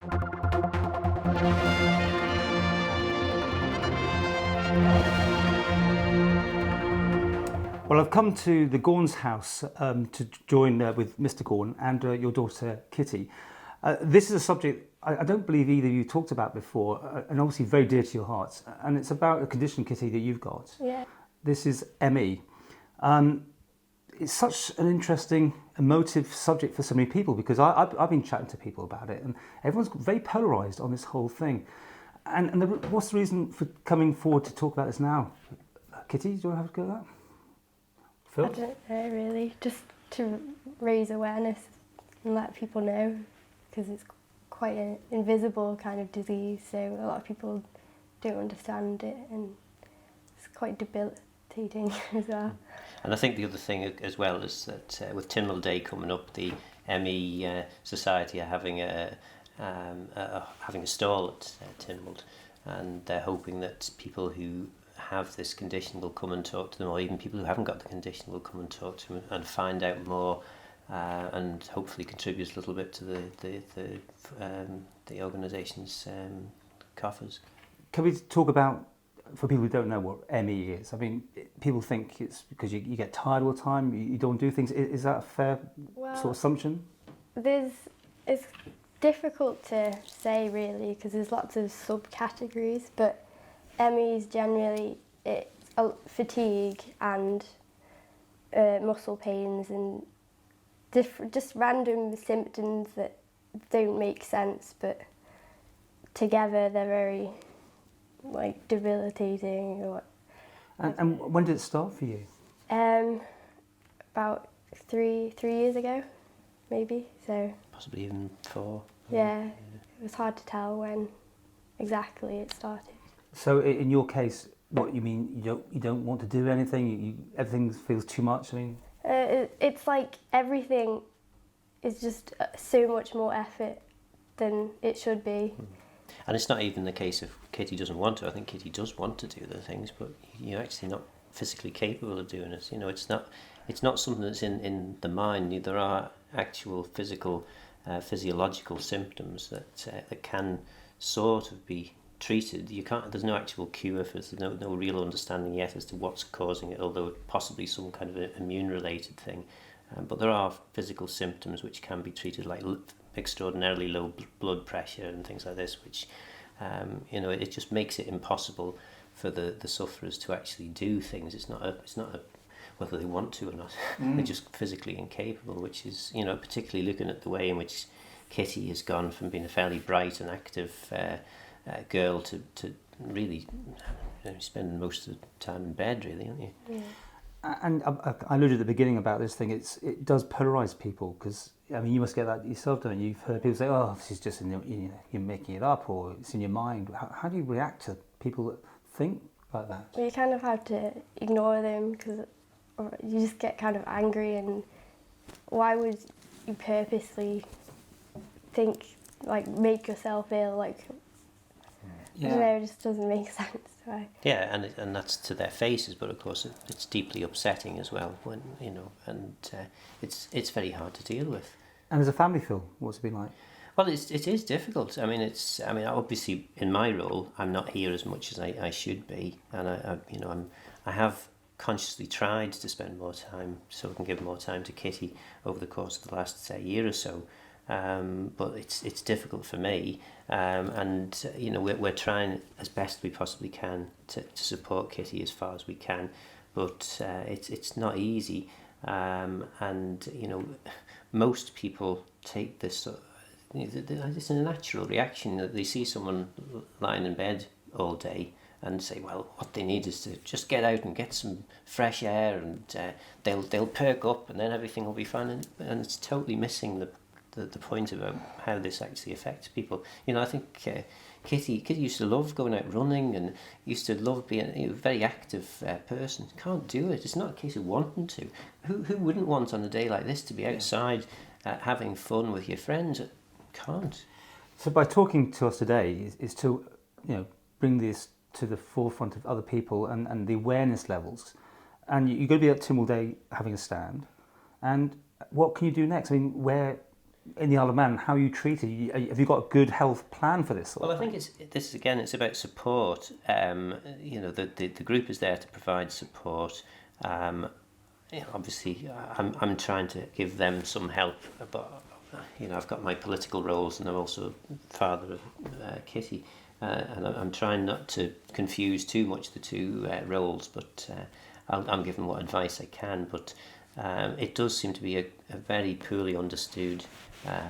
Well, I've come to the Gawne's house to join with Mr. Gawne and your daughter Kitty. This is a subject I don't believe either of you talked about before, and obviously very dear to your hearts. And it's about a condition, Kitty, that you've got. Yeah. This is ME. It's such an interesting, emotive subject for so many people, because I've been chatting to people about it, and everyone's very polarised on this whole thing. And what's the reason for coming forward to talk about this now? Kitty, do you want to have a go at that? Phil? I don't know really, just to raise awareness and let people know, because it's quite an invisible kind of disease, so a lot of people don't understand it, and it's quite debilitating as well. And I think the other thing as well is that with Tynwald Day coming up, the ME Society are having a stall at Tynwald, and they're hoping that people who have this condition will come and talk to them, or even people who haven't got the condition will come and talk to them and find out more, and hopefully contribute a little bit to the organisation's coffers. Can we talk about, for people who don't know what ME is? I mean, people think it's because you get tired all the time, you don't do things. Is that a fair sort of assumption? It's difficult to say really, because there's lots of subcategories, but ME is generally fatigue and muscle pains and just random symptoms that don't make sense, but together they're very debilitating. And when did it start for you? About three years ago, maybe. So possibly even 4. Yeah, it was hard to tell when exactly it started. So in your case, what you mean? You don't want to do anything? Everything feels too much. I mean, it's like everything is just so much more effort than it should be. And it's not even the case of Kitty doesn't want to. I think Kitty does want to do the things, but you're actually not physically capable of doing it. You know, it's not something that's in the mind. There are actual physical, physiological symptoms that can sort of be treated. There's no actual cure for it. There's no real understanding yet as to what's causing it, although possibly some kind of an immune-related thing. But there are physical symptoms which can be treated, like extraordinarily low blood pressure and things like this, which it just makes it impossible for the sufferers to actually do things. It's not a whether they want to or not. They're just physically incapable, which is, particularly looking at the way in which Kitty has gone from being a fairly bright and active girl to really spending most of the time in bed, really, aren't you? Yeah. And I alluded at the beginning about this thing. It does polarise people, because I mean, you must get that yourself, don't you? You've heard people say, "Oh, this is just you're making it up, or it's in your mind." How do you react to people that think like that? Well, you kind of have to ignore them, because you just get kind of angry, and why would you purposely make yourself ill? I don't know, it just doesn't make sense. Right? Yeah, and that's to their faces, but of course it's deeply upsetting as well when it's very hard to deal with. And as a family, Phil, what's it been like? Well, it is difficult. I mean, obviously in my role, I'm not here as much as I should be, and I have consciously tried to spend more time so I can give more time to Kitty over the course of the last year or so. But it's difficult for me, and we're trying as best we possibly can to support Kitty as far as we can, but it's not easy, and most people take this. It's a natural reaction that they see someone lying in bed all day and say, well, what they need is to just get out and get some fresh air, and they'll perk up, and then everything will be fine, and it's totally missing the point about how this actually affects people. I think Kitty used to love going out running, and used to love being a very active person. Can't do it. It's not a case of wanting to. Who wouldn't want on a day like this to be outside having fun with your friends? Can't. So by talking to us today is to bring this to the forefront of other people and the awareness levels. And you're going to be at Tynwald Day having a stand. And what can you do next? I mean, where in the Isle of Man, how are you treated? Have you got a good health plan for this? Well, I think it's about support. The group is there to provide support. Obviously, I'm trying to give them some help, but I've got my political roles, and I'm also father of Kitty, and I'm trying not to confuse too much the two roles, but I'm giving what advice I can. But it does seem to be a very poorly understood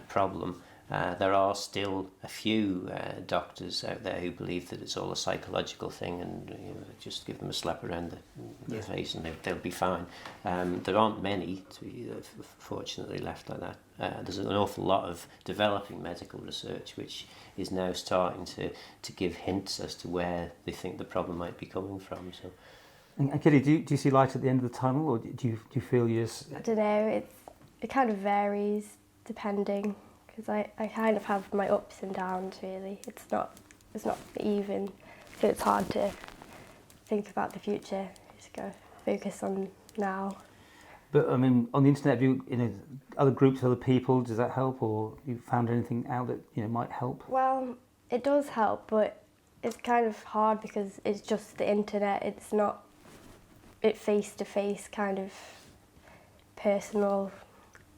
problem. There are still a few doctors out there who believe that it's all a psychological thing, and just give them a slap around the face and they'll be fine. There aren't many, to be fortunately, left like that. There's an awful lot of developing medical research which is now starting to give hints as to where they think the problem might be coming from. So, and Kitty, do you see light at the end of the tunnel, or do you feel you're... I don't know, it kind of varies depending, because I kind of have my ups and downs really. It's not even, so it's hard to think about the future. Just go focus on now. But I mean, on the internet, have you other groups, other people? Does that help, or you found anything out that might help? Well, it does help, but it's kind of hard because it's just the internet. It's not face-to-face kind of personal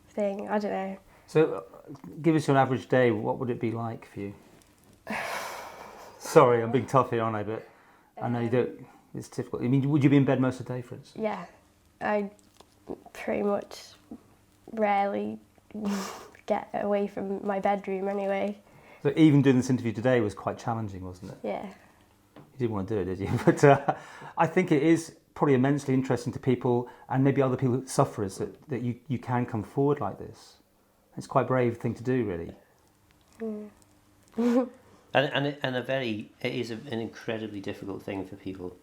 thing. I don't know. So, give us your average day. What would it be like for you? Sorry, I'm being tough here, aren't I? But I know you don't. It's difficult. I mean, would you be in bed most of the day, for instance? Yeah, I pretty much rarely get away from my bedroom anyway. So even doing this interview today was quite challenging, wasn't it? Yeah. You didn't want to do it, did you? But I think it is probably immensely interesting to people, and maybe other people, sufferers, that you can come forward like this. It's quite a brave thing to do, really. Mm. It is an incredibly difficult thing for people.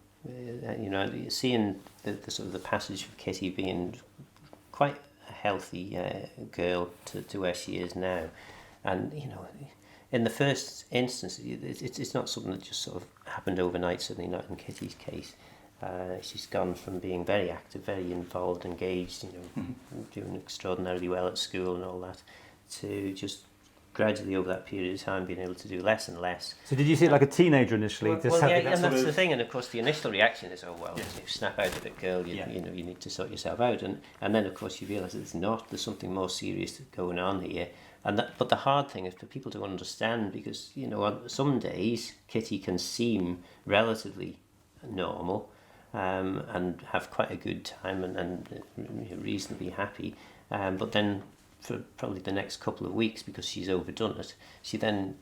Seeing the sort of the passage of Kitty being quite a healthy girl to where she is now, and in the first instance, it's not something that just sort of happened overnight. Certainly not in Kitty's case. She's gone from being very active, very involved, engaged, doing extraordinarily well at school and all that, to just gradually over that period of time being able to do less and less. So did you see it like a teenager initially? And that's the thing. And of course, the initial reaction is, "Oh well, you snap out of it, girl. You need to sort yourself out." And then of course you realise it's not. There's something more serious going on here. But the hard thing is for people to understand, because on some days Kitty can seem relatively normal. And have quite a good time and reasonably happy, but then for probably the next couple of weeks, because she's overdone it, she then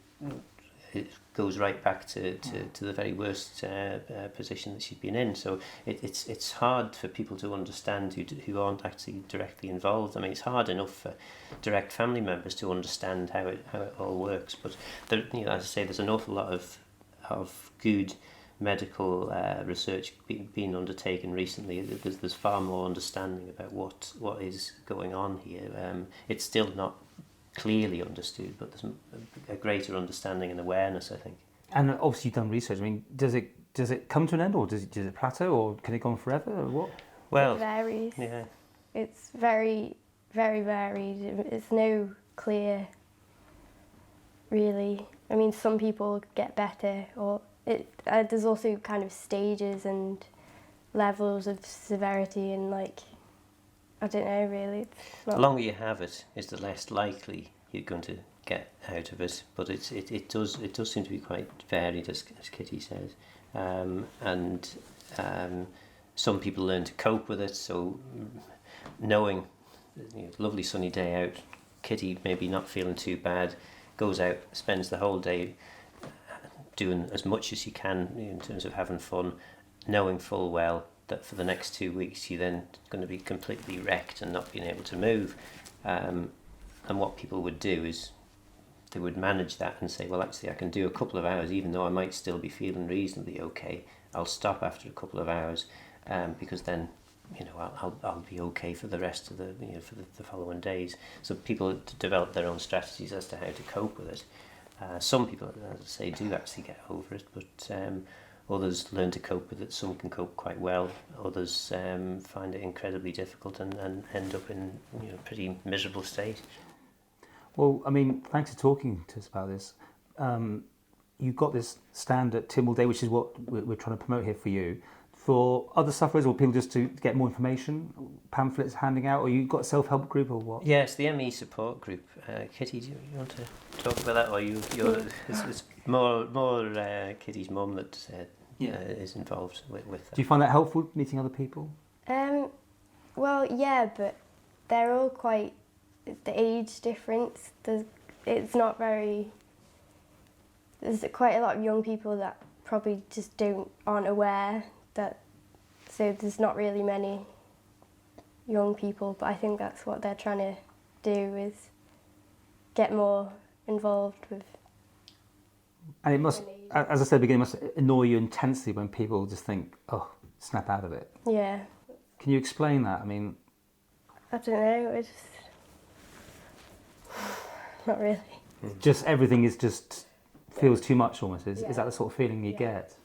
goes right back to the very worst position that she's been in. So it's hard for people to understand who aren't actually directly involved. I mean, it's hard enough for direct family members to understand how it all works, but there, as I say, there's an awful lot of good medical research being undertaken recently. There's far more understanding about what is going on here. It's still not clearly understood, but there's a greater understanding and awareness, I think. And obviously you've done research. I mean, does it come to an end, or does it plateau, or can it go on forever, or what? Well, it varies. Yeah. It's very, very varied. It's no clear, really. I mean, some people get better, or there's also kind of stages and levels of severity, and I don't know really. The longer you have it, is the less likely you're going to get out of it. But it does seem to be quite varied, as Kitty says, and some people learn to cope with it. So knowing, lovely sunny day out, Kitty maybe not feeling too bad, goes out, spends the whole day doing as much as she can in terms of having fun, knowing full well that for the next 2 weeks she's then going to be completely wrecked and not being able to move. And what people would do is they would manage that and say, well, actually I can do a couple of hours, even though I might still be feeling reasonably okay. I'll stop after a couple of hours, because then I'll be okay for the rest of for the following days. So people develop their own strategies as to how to cope with it. Some people, as I say, do actually get over it, but others learn to cope with it. Some can cope quite well. Others find it incredibly difficult and end up in a pretty miserable state. Well, I mean, thanks for talking to us about this. You've got this stand at Tynwald Day, which is what we're trying to promote here for you. For other sufferers or people just to get more information, pamphlets handing out, or you've got a self-help group or what? Yes, the ME support group. Kitty, do you want to talk about that, or it's more Kitty's mum that is involved with that. Do you find that helpful, meeting other people? Well, yeah, but they're all quite the age difference. There's quite a lot of young people that probably just aren't aware that, so there's not really many young people, but I think that's what they're trying to do, is get more involved with. And it must, as I said at the beginning, it must annoy you intensely when people just think, oh, snap out of it. Yeah. Can you explain that? I mean, I don't know, it's not really. just everything is just feels too much almost. Is that the sort of feeling you get?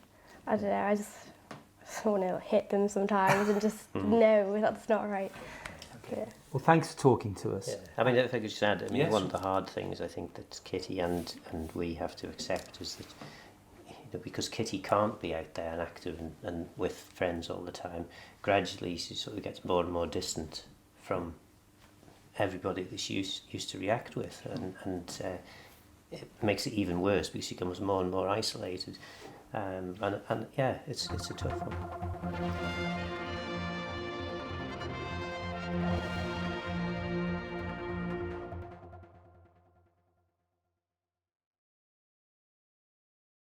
I don't know, I just want to hit them sometimes and just know that's not right. Yeah. Well, thanks for talking to us. Yeah. I mean, if I could just add, one of the hard things I think that Kitty and we have to accept is that because Kitty can't be out there and active and with friends all the time, gradually she sort of gets more and more distant from everybody that she used to react with, and it makes it even worse because she becomes more and more isolated. And yeah, it's a tough one.